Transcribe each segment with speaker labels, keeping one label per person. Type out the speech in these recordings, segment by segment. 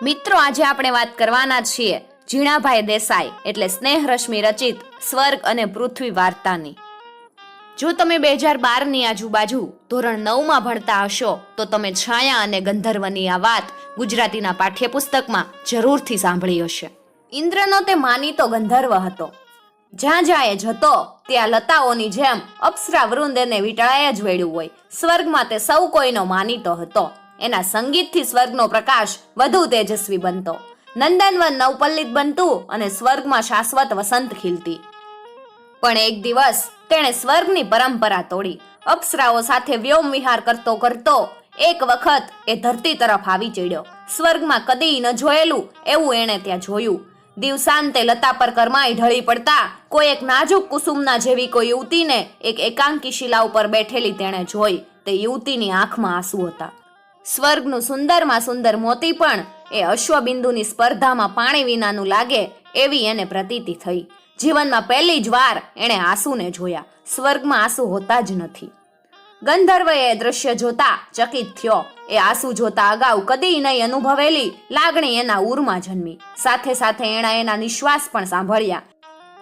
Speaker 1: મિત્રો, આજે આપણે વાત કરવાના છીએ ઝીણાભાઈ દેસાઈ એટલે સ્નેહરશ્મિ રચિત સ્વર્ગ અને પૃથ્વી વાર્તાની. જો તમે 2012ની આજુબાજુ ધોરણ 9માં ભણતા હશો તો તમે છાયા અને ગંધર્વની આ વાત ગુજરાતીના પાઠ્યપુસ્તકમાં જરૂરથી સાંભળી હશે. ઇન્દ્રનો તે માનીતો ગંધર્વ હતો. જ્યાં જ્યાં એ જતો ત્યાં લતાઓની જેમ અપ્સરા વૃંદ એને વીંટળાય જ વેડ્યું હોય. સ્વર્ગમાં તે સૌ કોઈનો માનીતો હતો. એના સંગીતથી સ્વર્ગનો પ્રકાશ વધુ તેજસ્વી બનતો, નંદનવન નવપલ્લિત બનતું અને સ્વર્ગમાં શાશ્વત વસંત ખીલતી. પણ એક દિવસ તેણે સ્વર્ગની પરંપરા તોડી. અપ્સરાઓ સાથે વ્યોમ વિહાર કરતો કરતો એક વખત એ ધરતી તરફ આવી ચડ્યો. સ્વર્ગમાં કદી ન જોયેલું એવું એણે ત્યાં જોયું. દિવસાંતે લતા પર કરમાઈ ઢળી પડતા કોઈ એક નાજુક કુસુમના જેવી કોઈ યુવતીને એક એકાંકી શિલા ઉપર બેઠેલી તેણે જોઈ. તે યુવતીની આંખમાં આંસુ હતા. સ્વર્ગનું સુંદરમાં સુંદર મોતી પણ એ અશ્વબિંદુની સ્પર્ધામાં પાણી વિનાનું લાગે એવી એને પ્રતીતિ થઈ. જીવનમાં પહેલી જ વાર એણે આંસુને જોયા. સ્વર્ગમાં આંસુ હોતા જ નથી. ગંધર્વએ એ દ્રશ્ય જોતા ચકિત થયો. એ આંસુ જોતા અગાઉ કદી નહીં અનુભવેલી લાગણી એના ઉરમાં જન્મી. સાથે સાથે એણે એના નિશ્વાસ પણ સાંભળ્યા.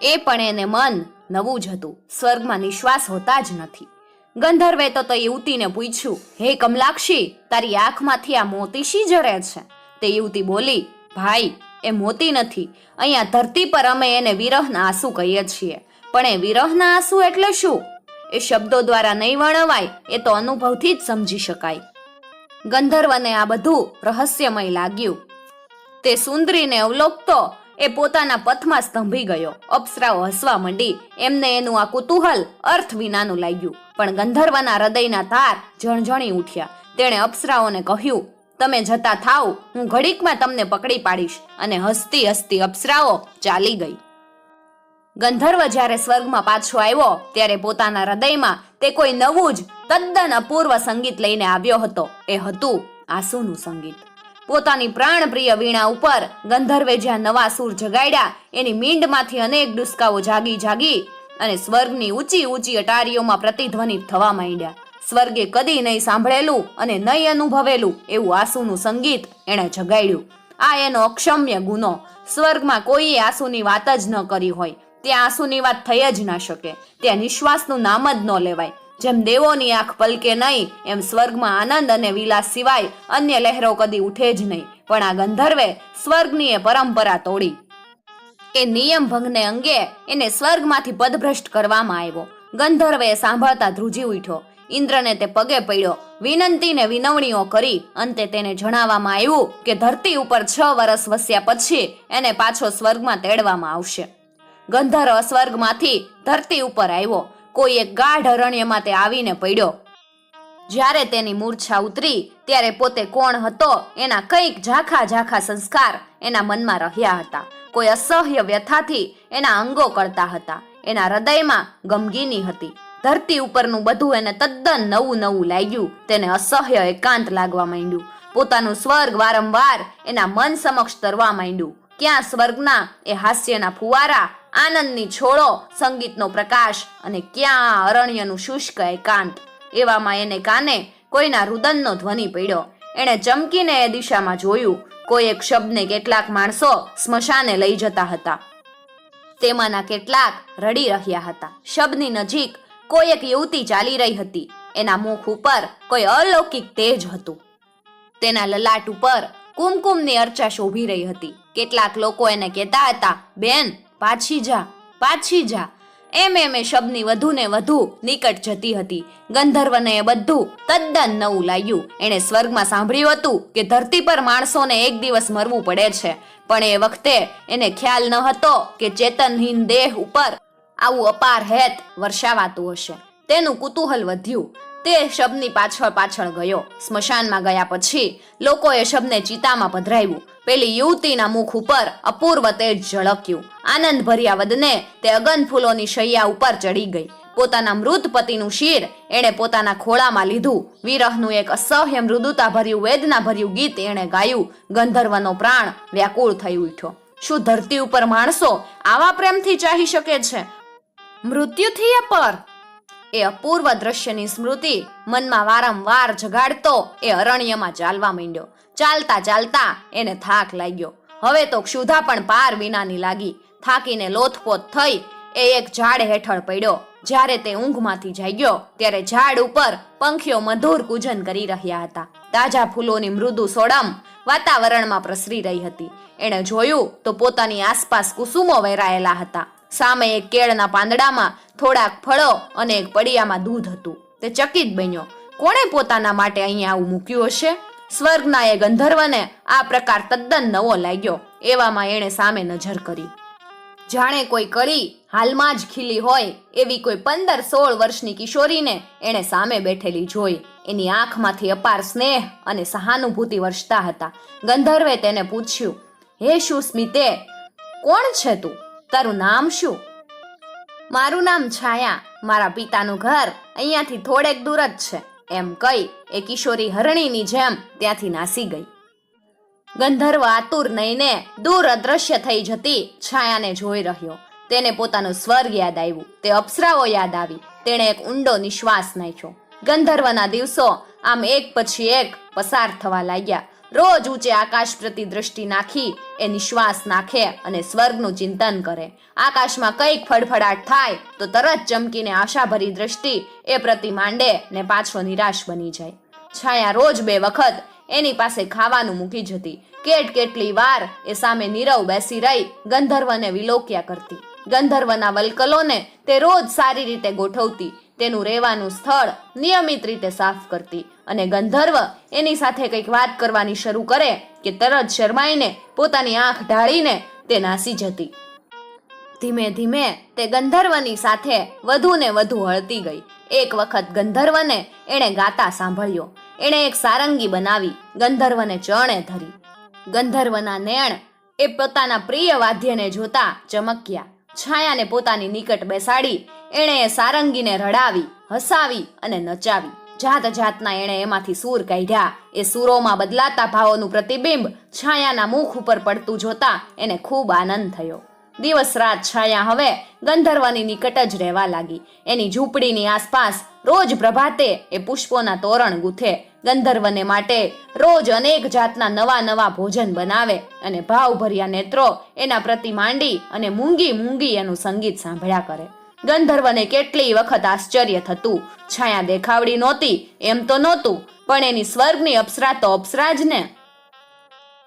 Speaker 1: એ પણ એને મન નવું જ હતું. સ્વર્ગમાં નિશ્વાસ હોતા જ નથી. ગંધર્વે તો યુવતીને પૂછ્યું, હે કમલાક્ષી, તારી આંખમાંથી આ મોતી શી જરે છે? તે યુવતી બોલી, ભાઈ, એ મોતી નથી. અહીંયા ધરતી પર અમે એને વિરહના આંસુ કહીએ છીએ. પણ એ વિરહના આંસુ એટલે શું? એ શબ્દો દ્વારા નહીં વર્ણવાય, એ તો અનુભવથી જ સમજી શકાય. ગંધર્વને આ બધું રહસ્યમય લાગ્યું. તે સુંદરીને અવલોકતો એ પોતાના પથમાં સ્તંભી ગયો. અપ્સરાઓ હસવા માંડી. એમને એનું આ કુતૂહલ અર્થ વિનાનું લાગ્યું. પણ ગંધર્વના હૃદયના તાર ઝણઝણી ઉઠ્યા. તેણે અપ્સરાઓને કહ્યું, તમે જતા થાવ, હું ઘડીકમાં તમને પકડી પાડીશ. અને હસતી હસતી અપ્સરાઓ ચાલી ગઈ. ગંધર્વ જ્યારે સ્વર્ગમાં પાછો આવ્યો ત્યારે પોતાના હૃદયમાં તે કોઈ નવું જ તદ્દન અપૂર્વ સંગીત લઈને આવ્યો હતો. એ હતું આંસુનું સંગીત. પોતાની પ્રાણપ્રિય વીણા ઉપર ગંધર્વે જ્યાં નવા સૂર જગાડ્યા એની મીંડમાંથી અનેક ડુસકાઓ જાગી જાગી અને સ્વર્ગની ઊંચી ઊંચી અટારીઓમાં પ્રતિધ્વનિત થવા માંડ્યા. સ્વર્ગે કદી નહીં સાંભળેલું અને નહીં અનુભવેલું એવું આંસુનું સંગીત એણે જગાડ્યું. આ એનો અક્ષમ્ય ગુનો. સ્વર્ગમાં કોઈએ આંસુની વાત જ ન કરી હોય. ત્યાં આંસુની વાત થઈ જ ના શકે. ત્યાં નિશ્વાસનું નામ જ ન લેવાય. જેમ દેવોની આંખ પલકે નહીં એમ સ્વર્ગમાં આનંદ અને વિલાસ સિવાય અન્ય લહેરો કદી ઉઠે જ નહીં. પણ આ ગંધર્વે સ્વર્ગની એ પરંપરા તોડી. એ નિયમ ભંગને અંગે એને સ્વર્ગમાંથી પદભ્રષ્ટ કરવામાં આવ્યો. ગંધર્વે સાંભળતા ધ્રુજી ઉઠ્યો. ઇન્દ્રને તે પગે પડ્યો. વિનંતીને વિનવણીઓ કરી. અંતે તેને જણાવવામાં આવ્યું કે ધરતી ઉપર 6 વર્ષ વસ્યા પછી એને પાછો સ્વર્ગમાં તેડવામાં આવશે. ગંધર્વ સ્વર્ગમાંથી ધરતી ઉપર આવ્યો. કોઈ એક ગાઢ અરણ્યમાં તે આવીને પડ્યો. જ્યારે તેની મૂર્છા ઉતરી ત્યારે પોતે કોણ હતો એના કંઈક ઝાખા ઝાખા સંસ્કાર એના મનમાં રહ્યા હતા. કોઈ અસહ્ય વ્યથાથી એના અંગો કરતા હતા. એના હૃદયમાં ગમગીની હતી. ધરતી ઉપરનું બધું એને તદ્દન નવું નવું લાગ્યું. તેને અસહ્ય એકાંત લાગવા માંડ્યું. પોતાનું સ્વર્ગ વારંવાર એના મન સમક્ષ તરવા માંડ્યું. ક્યાં સ્વર્ગના એ હાસ્યના ફુવારા, આનંદની છોડો, સંગીતનો પ્રકાશ અને ક્યાં અરણ્યનું શુષ્ક એકાંત. એવામાં એને કાને કોઈના રુદનનો ધ્વનિ પડ્યો. એણે ચમકીને એ દિશામાં જોયું. કોઈ એક શબ્દને કેટલાક માણસો સ્મશાને લઈ જતા હતા. તેમાંના કેટલાક રડી રહ્યા હતા. શબ્દની નજીક કોઈ એક યુવતી ચાલી રહી હતી. એના મુખ ઉપર કોઈ અલૌકિક તેજ હતું. તેના લલાટ ઉપર કુમકુમની અર્ચા શોભી રહી હતી. કેટલાક લોકો એને કહેતા હતા, બેન, પાછી જા, પાછી જા. એમ એ શબ્દની વધુ ને વધુ નિકટ જતી હતી. ગંધર્વને એ બધું તદ્દન નવું લાગ્યું. એણે સ્વર્ગમાં સાંભળ્યું હતું કે ધરતી પર માણસોને એક દિવસ મરવું પડે છે. પણ એ વખતે એને ખ્યાલ ન હતો કે ચેતનહીન દેહ ઉપર આવું અપાર હેત વર્ષાવાતું હશે. તેનું કુતૂહલ વધ્યું. તે શબની પાછળ ગયો. સ્મશાનમાં ગયા પછી લોકોએ શબને ચિતામાં પધરાવ્યું. પેલી યુવતીના મુખ ઉપર અપૂર્વ તેજ ઝળક્યું. આનંદ ભર્યા વદને તે અગન ફૂલોની શૈયા ઉપર ચડી ગઈ. પોતાના મૃત પતિનું શિર એણે પોતાના ખોળામાં લીધું. વિરહનું એક અસહ્ય મૃદુતા ભર્યું, વેદના ભર્યું ગીત એણે ગાયું. ગંધર્વનો પ્રાણ વ્યાકુળ થઈ ઉઠ્યો. શું ધરતી ઉપર માણસો આવા પ્રેમથી ચાહી શકે છે? મૃત્યુથી એ પર એ અપૂર્વ દ્રશ્યની સ્મૃતિ મનમાં વારંવાર જગાડતો એ અરણ્યમાં ચાલવા માંડ્યો. ચાલતા ચાલતા એને થાક લાગ્યો. હવે તો ક્ષુધા પણ પાર વિનાની લાગી. થાકીને લોથપોથ થઈ એ એક ઝાડ હેઠળ પડ્યો. જ્યારે તે ઊંઘમાંથી જાગ્યો ત્યારે ઝાડ ઉપર પંખીઓ મધુર કૂજન કરી રહ્યા હતા. તાજા ફૂલોની મૃદુ સોડમ વાતાવરણમાં પ્રસરી રહી હતી. એણે જોયું તો પોતાની આસપાસ કુસુમો વેરાયેલા હતા. સામે એક કેળના પાંદડામાં થોડાક ફળો અને એક પડિયામાં દૂધ હતું. તે ચકિત બન્યો. કોણે પોતાના માટે અહીંયા આવું મૂક્યું હશે? સ્વર્ગના એ ગંધર્વને આ પ્રકાર તદ્દન નવો લાગ્યો. એવામાં એણે સામે નજર કરી. જાણે કોઈ કળી હાલમાં જ ખીલી હોય એવી કોઈ 15-16 વર્ષની કિશોરીને એણે સામે બેઠેલી જોઈ. એની આંખમાંથી અપાર સ્નેહ અને સહાનુભૂતિ વર્ષતા હતા. ગંધર્વે તેને પૂછ્યું, હે શું સ્મિતે, કોણ છે તું? તારું નામ શું? મારું નામ છાયા. મારા પિતાનું ઘર અહીંયાથી થોડેક દૂર જ છે. એમ કહી એ કિશોરી હરણીની જેમ ત્યાંથી નાસી ગઈ. ગંધર્વ આતુર નઈને દૂર અદ્રશ્ય થઈ જતી છાયાને જોઈ રહ્યો. તેને પોતાનું સ્વર્ગ યાદ આવ્યું. તે અપ્સરાઓ યાદ આવી. તેણે એક ઊંડો નિશ્વાસ નાખ્યો. ગંધર્વના દિવસો આમ એક પછી એક પસાર થવા લાગ્યા. રોજ ઊંચે આકાશ પ્રતિ દ્રષ્ટિ નાખી એ નિશ્વાસ નાખે અને સ્વર્ગનું ચિંતન કરે. આકાશમાં કંઈક ફડફડાટ થાય તો તરત ચમકીને આશાભરી દ્રષ્ટિ એ પ્રતિ માંડે ને પાછો નિરાશ બની જાય. છાયા રોજ 2 વખત એની પાસે ખાવાનું મૂકી જતી. કેટલી વાર એ સામે નીરવ બેસી રહી ગંધર્વને વિલોક્યા કરતી. ગંધર્વના વલ્કલોને તે રોજ સારી રીતે ગોઠવતી. તેનું રહેવાનું સ્થળ નિયમિત રીતે સાફ કરતી અને ગંધર્વ એની સાથે કંઈક વાત કરવાની શરૂ કરે કે તરત શરમાઈને પોતાની આંખ ઢાળીને તે નાસી જતી. ધીમે ધીમે તે ગંધર્વની સાથે વધુ ને વધુ હળતી ગઈ. એક વખત ગંધર્વને એણે ગાતા સાંભળ્યો. એણે એક સારંગી બનાવી ગંધર્વને ચરણે ધરી. ગંધર્વના નેણ એ પોતાના પ્રિય વાદ્યને જોતા ચમક્યા. છાયાને પોતાની નિકટ બેસાડી એણે એ સારંગીને રડાવી, હસાવી અને નચાવી. જાત જાતના એણે એમાંથી સૂર કાઢ્યા. એ સૂરોમાં બદલાતા ભાવોનું પ્રતિબિંબ છાયાના મુખ ઉપર પડતું જોતા એને ખૂબ આનંદ થયો. દિવસ રાત છાયા હવે ગંધર્વની નિકટ જ રહેવા લાગી. એની ઝૂંપડીની આસપાસ રોજ પ્રભાતે એ પુષ્પોના તોરણ ગૂંથે. ગંધર્વને માટે રોજ અનેક જાતના નવા ભોજન બનાવે અને ભાવભર્યા નેત્રો એના પ્રતિ માંડી અને મૂંગી એનું સંગીત સાંભળ્યા કરે. ગંધર્વને કેટલી વખત આશ્ચર્ય થતું. છાયા દેખાવડી નહોતી એમ તો નહોતું, પણ એની સ્વર્ગની અપ્સરા તો અપ્સરા જ ને.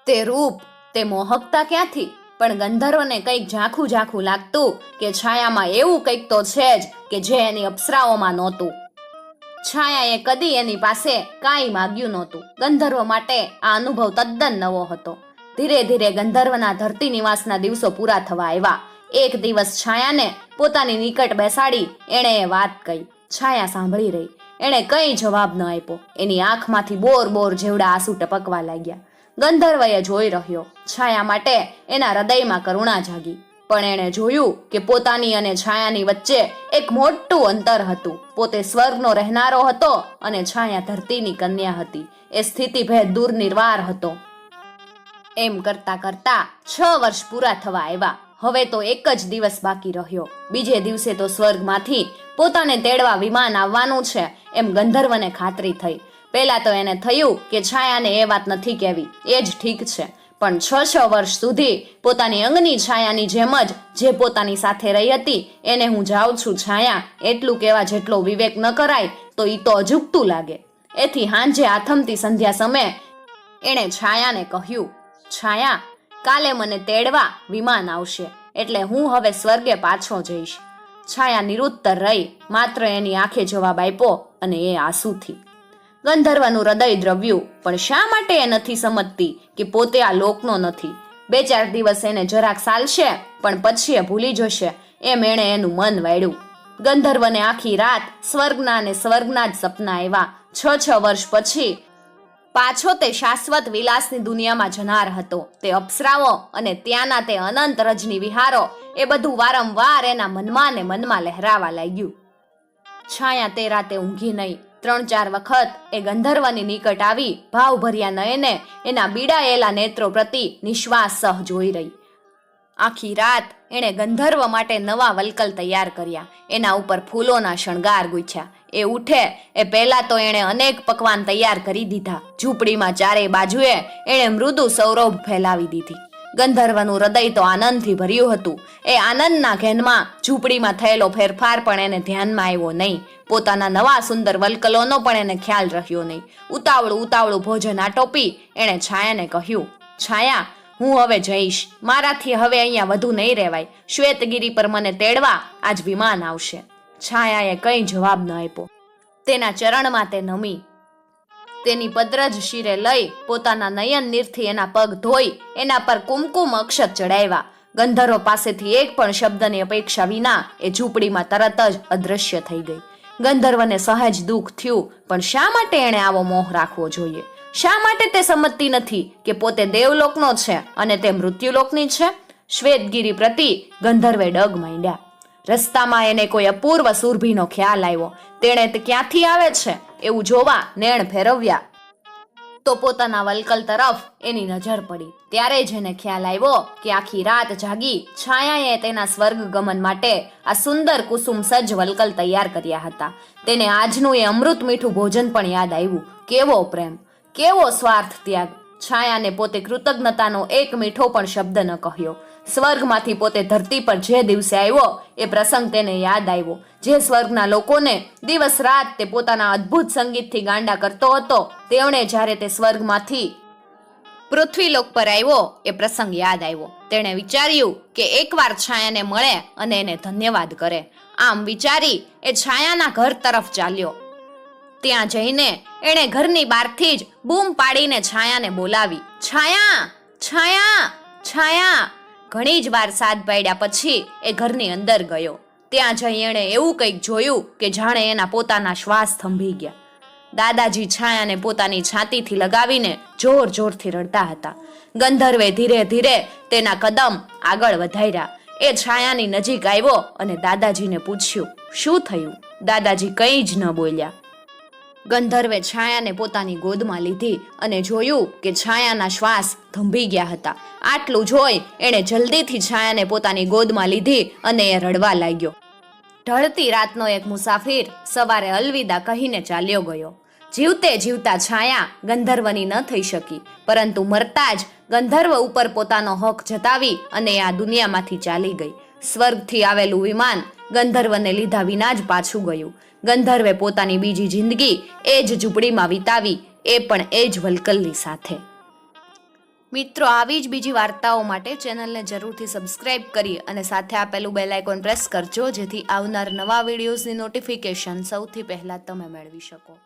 Speaker 1: તે રૂપ, તે મોહકતા ક્યાંથી? પણ ગંધર્વને કંઈક ઝાંખું લાગતું કે છાયામાં એવું કંઈક તો છે જ કે જે એની અપ્સરાઓમાં નહોતું. છાયાએ કદી એની પાસે કાંઈ માગ્યું નહોતું. ગંધર્વ માટે આ અનુભવ તદ્દન નવો હતો. ધીરે ધીરે ગંધર્વના ધરતી નિવાસના દિવસો પૂરા થવા આવ્યા. એક દિવસ છાયાને પોતાની નિકટ બેસાડી એણે એ વાત કહી. છાયા સાંભળી રહી. એણે કંઈ જવાબ ન આપ્યો. એની આંખમાંથી બોર જેવડા આંસુ ટપકવા લાગ્યા. ગંધર્વએ જોઈ રહ્યો. છાયા માટે એના હૃદયમાં કરુણા જાગી. પણ એણે જોયું કે પોતાની અને છાયાની વચ્ચે એક મોટું અંતર હતું. પોતે સ્વર્ગનો રહેનારો હતો અને છાયા ધરતીની કન્યા હતી. એ સ્થિતિભેદ દૂર નિર્વાર હતો. એમ કરતા 6 વર્ષ પૂરા થવા આવ્યા. હવે તો એક જ દિવસ બાકી રહ્યો. બીજે દિવસે તો સ્વર્ગમાંથી પોતાને તેડવા વિમાન આવવાનું છે એમ ગંધર્વને ખાતરી થઈ. પહેલા તો એને થયું કે છાયાને એ વાત નથી કહેવી, એ જ ઠીક છે. પણ 6 વર્ષ સુધી પોતાની અંગની છાયાની જેમ જ જે પોતાની સાથે રહી હતી એને હું જાઉં છું છાયા એટલું કહેવા જેટલો વિવેક ન કરાય તો ઈ તો અજુગતું લાગે. એથી હાંજે આથમતી સંધ્યા સમયે એણે છાયાને કહ્યું, છાયા, કાલે મને તેડવા વિમાન આવશે એટલે હું હવે સ્વર્ગે પાછો જઈશ. છાયા નિરુત્તર રહી. માત્ર એની આંખે જવાબ આપ્યો અને એ આંસુથી. ગંધર્વનું હૃદય દ્રવ્યું. પણ શા માટે એ નથી સમજતી કે પોતે આ લોકનો નથી? 2-4 દિવસ એને જરાક સાલશે પણ પછી એ ભૂલી જશે એમ એણે એનું મન વાળ્યું. ગંધર્વને આખી રાત સ્વર્ગના જ સપના આવ્યા. 6 વર્ષ પછી પાછો તે શાશ્વત વિલાસની દુનિયામાં જનાર હતો. તે અપ્સરાઓ અને ત્યાંના તે અનંત રજની વિહારો એ બધું વારંવાર એના મનમાં લહેરાવા લાગ્યું. છાયા તે રાતે ઊંઘી નહીં. 3-4 વખત એ ગંધર્વની નિકટ આવી ભાવભર્યા નયને એના બીડાયેલા નેત્રો પ્રતિ નિશ્વાસ સહ જોઈ રહી. આખી રાત એણે ગંધર્વ માટે નવા વલ્કલ તૈયાર કર્યા. એના ઉપર ફૂલોના શણગાર ગૂંથ્યા. એ ઉઠે એ પહેલા તો એણે અનેક પકવાન તૈયાર કરી દીધા. ઝૂંપડીમાં ચારેય બાજુએ એણે મૃદુ સૌરભ ફેલાવી દીધી. ગંધર્વનું હૃદય તો આનંદથી ભર્યું હતું. એ આનંદના ઘેનમાં ઝૂંપડીમાં થયેલો ફેરફાર પણ એને ધ્યાનમાં આવ્યો નહીં. પોતાના નવા સુંદર વલ્કલોનો પણ એને ખ્યાલ રહ્યો નહીં. ઉતાવળું ભોજન આટોપી એણે છાયાને કહ્યું, છાયા, હું હવે જઈશ. મારાથી હવે અહીંયા વધુ નહીં રહેવાય. શ્વેતગીરી પર મને તેડવા આજ વિમાન આવશે. છાયાએ કંઈ જવાબ ન આપ્યો. તેના ચરણમાં તે નમી. તેની પદ્રજ શિરે લઈ પોતાના નયન નીરથી એના પગ ધોઈ એના પર કુમકુમ અક્ષત ચડાવ્યા. ગંધર્વ પાસેથી એક પણ શબ્દની અપેક્ષા વિના એ ઝૂંપડીમાં તરત જ અદૃશ્ય થઈ ગઈ. ગંધર્વને સહેજ દુઃખ થયું, પણ શા માટે એણે આવો મોહ રાખવો જોઈએ? શા માટે તે સમજતી નથી કે પોતે દેવલોકનો છે અને તે મૃત્યુલોકની છે? શ્વેતગીરી પ્રતિ ગંધર્વે ડગ માંડ્યા. રસ્તામાં એને કોઈ અપૂર્વ સુરભીનો ખ્યાલ આવ્યો. તેણે તે ક્યાંથી આવે છે એવું જોવા નેણ ફેરવ્યા તો પોતાના વલ્કલ તરફ એની નજર પડી. ત્યારે જ એને ખ્યાલ આવ્યો કે આખી રાત જાગી છાયાએ તેના સ્વર્ગ ગમન માટે આ સુંદર કુસુમ સજ્જ વલ્કલ તૈયાર કર્યા હતા. તેને આજનું એ અમૃત મીઠું ભોજન પણ યાદ આવ્યું. કેવો પ્રેમ, કેવો સ્વાર્થ ત્યાગ! છાયાને પોતે કૃતજ્ઞતાનો એક મીઠો પણ શબ્દ ન કહ્યો. સ્વર્ગમાંથી પોતે ધરતી પર જે દિવસે આવ્યો એ પ્રસંગ તેને યાદ આવ્યો. જે સ્વર્ગના લોકોને દિવસ રાત તે પોતાના અદ્ભુત સંગીતથી ગાંડા કરતો હતો, તેમણે જ્યારે તે સ્વર્ગમાંથી પૃથ્વીલોક પર આવ્યો એ પ્રસંગ યાદ આવ્યો. તેણે વિચાર્યું કે એકવાર છાયાને મળે અને એને ધન્યવાદ કરે. આમ વિચારી એ છાયાના ઘર તરફ ચાલ્યો. ત્યાં જઈને એણે ઘરની બહારથી જ બૂમ પાડીને છાયાને બોલાવી, છાયા, છાયા, છાયા. ઘણી જ વાર સાદ પાડ્યા પછી એ ઘરની અંદર ગયો. ત્યાં જઈ એણે એવું કંઈક જોયું કે જાણે એના પોતાના શ્વાસ થંભી ગયા. દાદાજી છાયાને પોતાની છાતીથી લગાવીને જોર જોરથી રડતા હતા. ગંધર્વે ધીરે ધીરે તેના કદમ આગળ વધાર્યા. એ છાયાની નજીક આવ્યો અને દાદાજીને પૂછ્યું, શું થયું? દાદાજી કંઈ જ ન બોલ્યા. ગંધર્વે છાયાને પોતાની ગોદમાં લીધી અને જોયું કે છાયાના શ્વાસ થંભી ગયા હતા. આટલું જોઈ એણે જલ્દીથી છાયાને પોતાની ગોદમાં લીધી અને એ રડવા લાગ્યો. ઢળતી રાતનો એક મુસાફિર સવારે અલવિદા કહીને ચાલ્યો ગયો. જીવતે જીવતા છાયા ગંધર્વની ન થઈ શકી, પરંતુ મરતા જ ગંધર્વ ઉપર પોતાનો હક જતાવી અને આ દુનિયામાંથી ચાલી ગઈ. સ્વર્ગથી આવેલું વિમાન ગંધર્વને લીધા વિના જ પાછું ગયું. ગંધર્વે પોતાની બીજી જિંદગી એ જ ઝૂંપડીમાં વિતાવી, એ પણ એ જ વલ્કલની સાથે. મિત્રો, આવી જ બીજી વાર્તાઓ માટે ચેનલને જરૂરથી સબસ્ક્રાઇબ કરી અને સાથે આપેલું બેલ આઇકોન પ્રેસ કરજો, જેથી આવનાર નવા વિડીયોઝની નોટિફિકેશન સૌથી પહેલા તમે મેળવી શકો.